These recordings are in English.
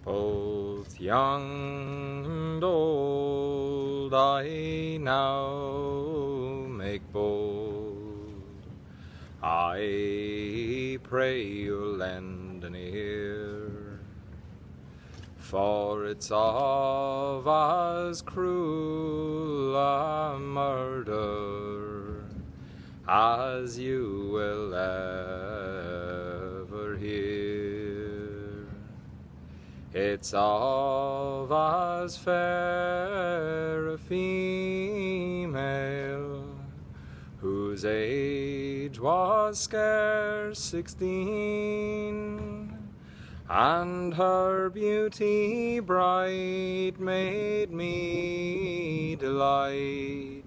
Both young and old I now make bold. I pray you'll lend an ear, for it's of as cruel a murder as you will ever hear. It's of as fair a female, whose age was scarce 16, and her beauty bright made me delight.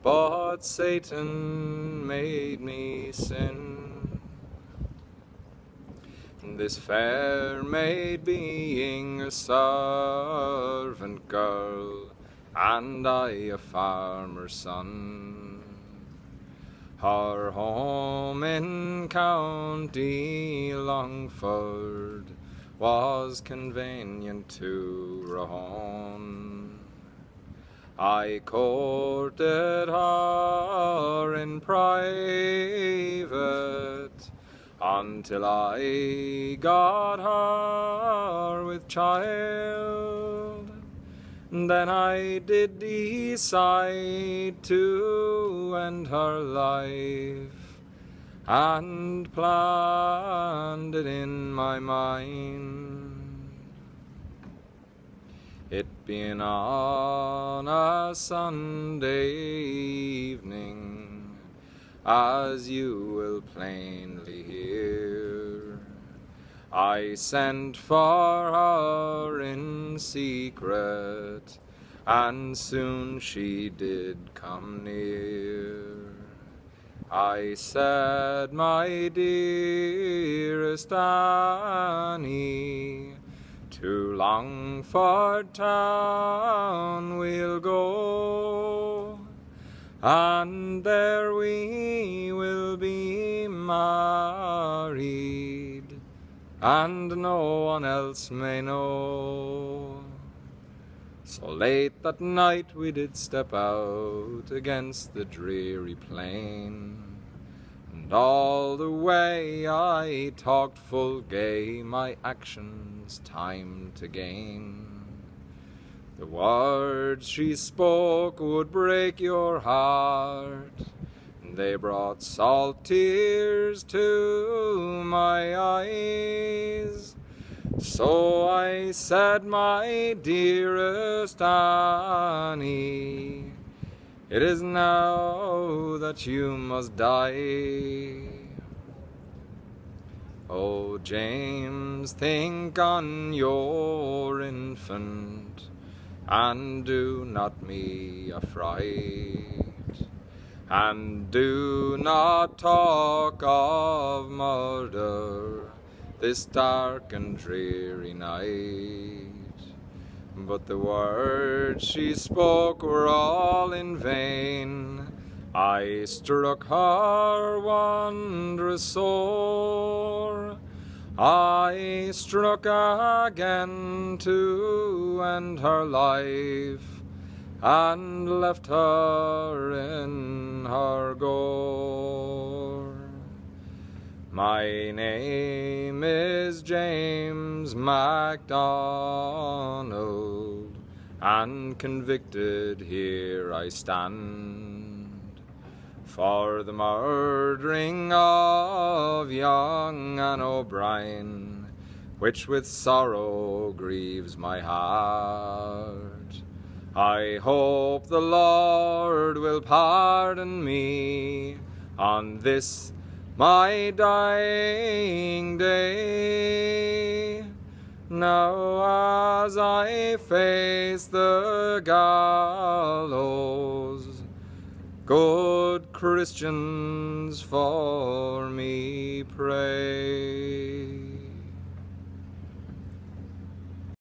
But Satan made me sin. This fair maid being a servant girl, and I a farmer's son, her home in County Longford was convenient to Rahone. I courted her in private until I got her with child. Then I did decide to end her life, and planned it in my mind. It being on a Sunday evening, as you will plainly hear, I sent for her in secret, and soon she did come near. I said, my dearest Annie, to Longford town we'll go, and there we will be married, and no one else may know. So late that night we did step out against the dreary plain, and all the way I talked full gay, my actions time to gain. The words she spoke would break your heart, and they brought salt tears to my eyes. So I said, my dearest Annie, it is now that you must die. Oh, James, think on your infant, and do not me affright, and do not talk of murder this dark and dreary night. But the words she spoke were all in vain. I struck her wondrous sore. I struck again to end her life, and left her in her gore. My name is James MacDonald, and convicted here I stand for the murdering of young Anne O'Brien, which with sorrow grieves my heart. I hope the Lord will pardon me on this my dying day, now as I face the gallows. Good Christians for me pray.